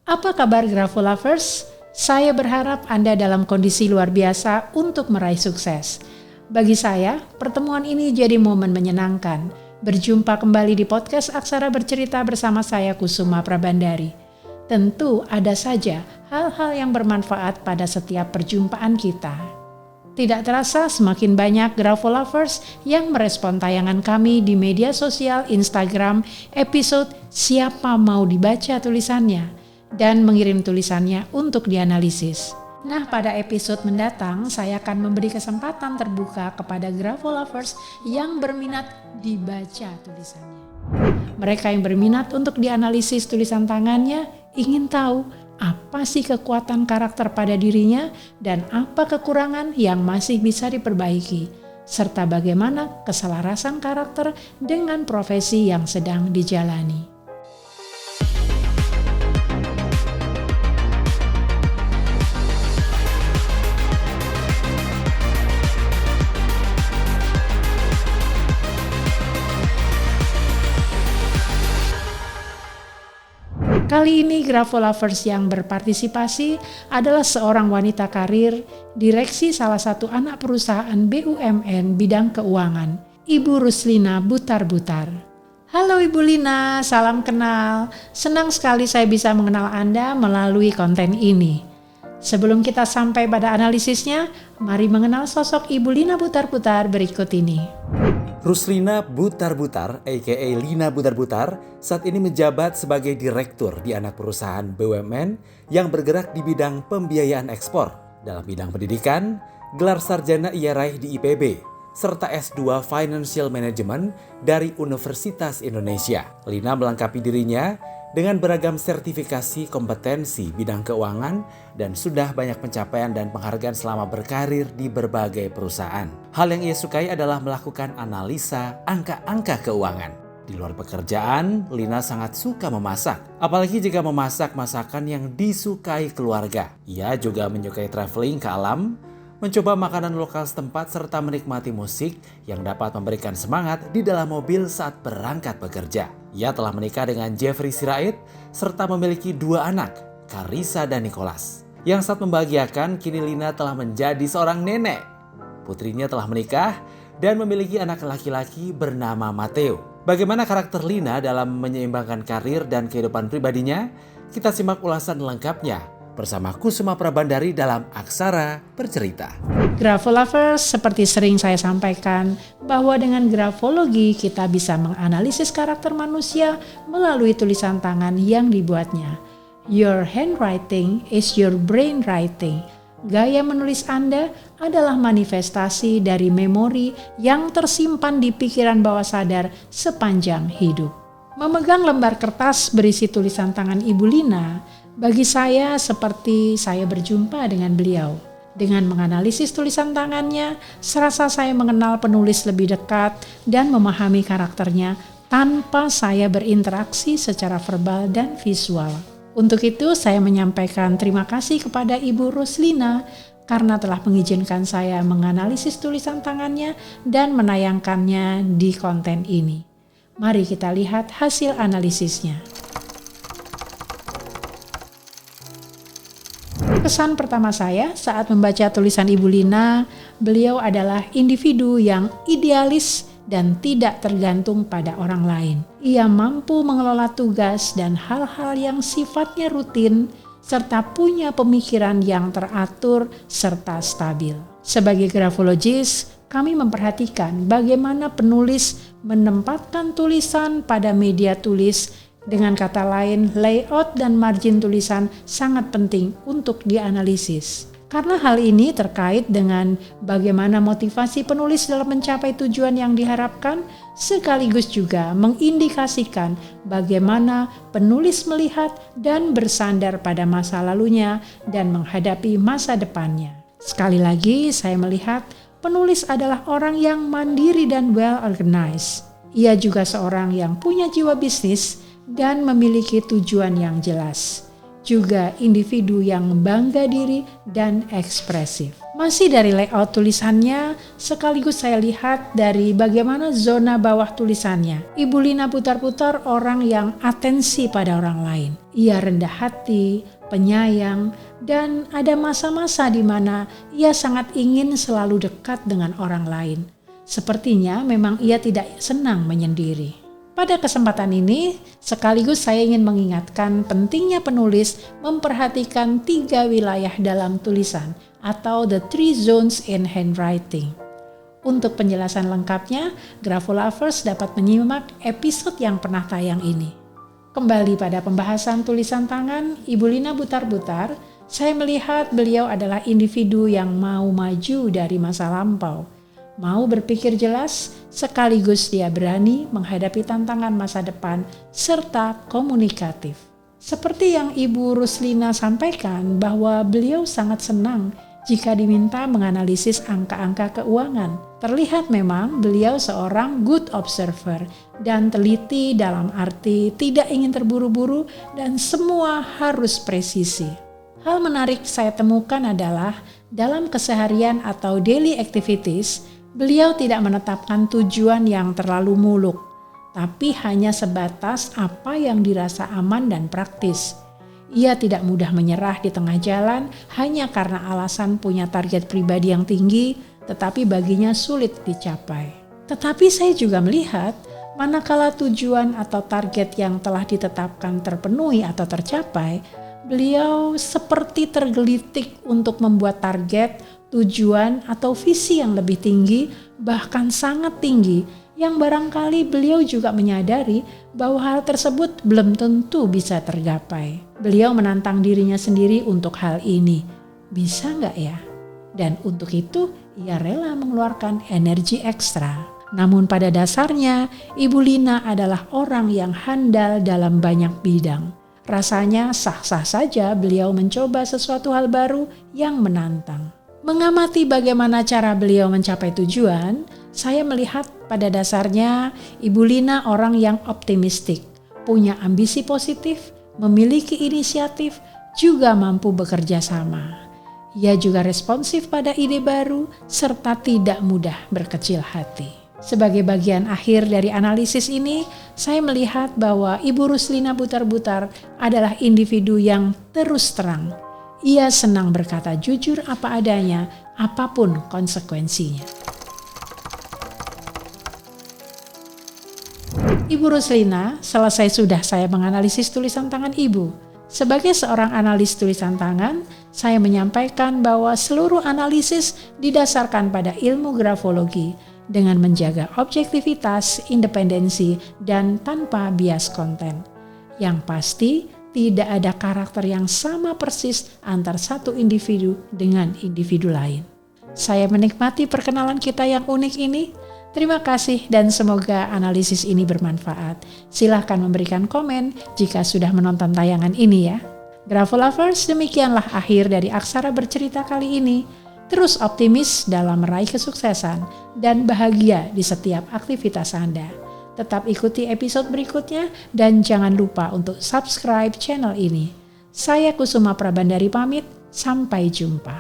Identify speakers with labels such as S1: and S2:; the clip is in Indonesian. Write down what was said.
S1: Apa kabar Grafolovers? Saya berharap Anda dalam kondisi luar biasa untuk meraih sukses. Bagi saya, pertemuan ini jadi momen menyenangkan. Berjumpa kembali di podcast Aksara Bercerita bersama saya Kusuma Prabandari. Tentu ada saja hal-hal yang bermanfaat pada setiap perjumpaan kita. Tidak terasa semakin banyak Grafolovers yang merespon tayangan kami di media sosial Instagram episode Siapa Mau Dibaca Tulisannya dan mengirim tulisannya untuk dianalisis. Nah, pada episode mendatang saya akan memberi kesempatan terbuka kepada Grafolovers yang berminat dibaca tulisannya. Mereka yang berminat untuk dianalisis tulisan tangannya ingin tahu apa sih kekuatan karakter pada dirinya dan apa kekurangan yang masih bisa diperbaiki, serta bagaimana keselarasan karakter dengan profesi yang sedang dijalani. Kali ini Grafolovers yang berpartisipasi adalah seorang wanita karir, direksi salah satu anak perusahaan BUMN bidang keuangan, Ibu Ruslina Butar-Butar. Halo Ibu Lina, salam kenal. Senang sekali saya bisa mengenal Anda melalui konten ini. Sebelum kita sampai pada analisisnya, mari mengenal sosok Ibu Lina Butar-Butar berikut ini.
S2: Ruslina Butar-Butar, aka Lina Butar-Butar, saat ini menjabat sebagai direktur di anak perusahaan BUMN yang bergerak di bidang pembiayaan ekspor. Dalam bidang pendidikan, gelar sarjana ia raih di IPB, serta S2 Financial Management dari Universitas Indonesia. Lina melengkapi dirinya dengan beragam sertifikasi kompetensi bidang keuangan dan sudah banyak pencapaian dan penghargaan selama berkarir di berbagai perusahaan. Hal yang ia sukai adalah melakukan analisa angka-angka keuangan. Di luar pekerjaan, Lina sangat suka memasak, apalagi jika memasak masakan yang disukai keluarga. Ia juga menyukai traveling ke alam, mencoba makanan lokal setempat serta menikmati musik yang dapat memberikan semangat di dalam mobil saat berangkat bekerja. Ia telah menikah dengan Jeffrey Sirait serta memiliki 2 anak, Karissa dan Nicholas. Yang saat membahagiakan, kini Lina telah menjadi seorang nenek. Putrinya telah menikah dan memiliki anak laki-laki bernama Matteo. Bagaimana karakter Lina dalam menyeimbangkan karir dan kehidupan pribadinya? Kita simak ulasan lengkapnya bersama Kusuma Prabandari dalam Aksara Bercerita.
S1: Grafolovers, seperti sering saya sampaikan bahwa dengan grafologi kita bisa menganalisis karakter manusia melalui tulisan tangan yang dibuatnya. Your handwriting is your brain writing. Gaya menulis Anda adalah manifestasi dari memori yang tersimpan di pikiran bawah sadar sepanjang hidup. Memegang lembar kertas berisi tulisan tangan Ibu Lina, bagi saya seperti saya berjumpa dengan beliau. Dengan menganalisis tulisan tangannya, serasa saya mengenal penulis lebih dekat dan memahami karakternya tanpa saya berinteraksi secara verbal dan visual. Untuk itu saya menyampaikan terima kasih kepada Ibu Ruslina karena telah mengizinkan saya menganalisis tulisan tangannya dan menayangkannya di konten ini. Mari kita lihat hasil analisisnya. Kesan pertama saya saat membaca tulisan Ibu Lina, beliau adalah individu yang idealis dan tidak tergantung pada orang lain. Ia mampu mengelola tugas dan hal-hal yang sifatnya rutin, serta punya pemikiran yang teratur serta stabil. Sebagai grafologis, kami memperhatikan bagaimana penulis menempatkan tulisan pada media tulis. Dengan kata lain, layout dan margin tulisan sangat penting untuk dianalisis. Karena hal ini terkait dengan bagaimana motivasi penulis dalam mencapai tujuan yang diharapkan, sekaligus juga mengindikasikan bagaimana penulis melihat dan bersandar pada masa lalunya dan menghadapi masa depannya. Sekali lagi, saya melihat penulis adalah orang yang mandiri dan well organized. Ia juga seorang yang punya jiwa bisnis dan memiliki tujuan yang jelas. juga individu yang bangga diri dan ekspresif. Masih dari layout tulisannya, sekaligus saya lihat dari bagaimana zona bawah tulisannya. Ibu Lina putar-putar orang yang atensi pada orang lain. Ia rendah hati, penyayang, dan ada masa-masa di mana ia sangat ingin selalu dekat dengan orang lain. Sepertinya memang ia tidak senang menyendiri. Pada kesempatan ini, sekaligus saya ingin mengingatkan pentingnya penulis memperhatikan 3 wilayah dalam tulisan atau the 3 zones in handwriting. Untuk penjelasan lengkapnya, Grafolovers dapat menyimak episode yang pernah tayang ini. Kembali pada pembahasan tulisan tangan, Ibu Lina Butar-Butar, saya melihat beliau adalah individu yang mau maju dari masa lampau. Mau berpikir jelas, sekaligus dia berani menghadapi tantangan masa depan serta komunikatif. Seperti yang Ibu Ruslina sampaikan bahwa beliau sangat senang jika diminta menganalisis angka-angka keuangan. Terlihat memang beliau seorang good observer dan teliti dalam arti tidak ingin terburu-buru dan semua harus presisi. Hal menarik saya temukan adalah dalam keseharian atau daily activities, beliau tidak menetapkan tujuan yang terlalu muluk, tapi hanya sebatas apa yang dirasa aman dan praktis. Ia tidak mudah menyerah di tengah jalan hanya karena alasan punya target pribadi yang tinggi, tetapi baginya sulit dicapai. Tetapi saya juga melihat, manakala tujuan atau target yang telah ditetapkan terpenuhi atau tercapai, beliau seperti tergelitik untuk membuat target, tujuan atau visi yang lebih tinggi, bahkan sangat tinggi, yang barangkali beliau juga menyadari bahwa hal tersebut belum tentu bisa tergapai. Beliau menantang dirinya sendiri untuk hal ini. Bisa nggak ya? Dan untuk itu ia rela mengeluarkan energi ekstra. Namun pada dasarnya, Ibu Lina adalah orang yang handal dalam banyak bidang. Rasanya sah-sah saja beliau mencoba sesuatu hal baru yang menantang. Mengamati bagaimana cara beliau mencapai tujuan, saya melihat pada dasarnya Ibu Lina orang yang optimistik, punya ambisi positif, memiliki inisiatif, juga mampu bekerja sama. Ia juga responsif pada ide baru, serta tidak mudah berkecil hati. Sebagai bagian akhir dari analisis ini, saya melihat bahwa Ibu Ruslina Butar-Butar adalah individu yang terus terang. Ia senang berkata jujur apa adanya, apapun konsekuensinya. Ibu Ruslina, selesai sudah saya menganalisis tulisan tangan Ibu. Sebagai seorang analis tulisan tangan, saya menyampaikan bahwa seluruh analisis didasarkan pada ilmu grafologi dengan menjaga objektivitas, independensi, dan tanpa bias konten. Yang pasti, tidak ada karakter yang sama persis antar satu individu dengan individu lain. Saya menikmati perkenalan kita yang unik ini. Terima kasih dan semoga analisis ini bermanfaat. Silahkan memberikan komen jika sudah menonton tayangan ini ya. Grafolovers, demikianlah akhir dari Aksara Bercerita kali ini. Terus optimis dalam meraih kesuksesan dan bahagia di setiap aktivitas Anda. Tetap ikuti episode berikutnya dan jangan lupa untuk subscribe channel ini. Saya Kusuma Prabandari pamit, sampai jumpa.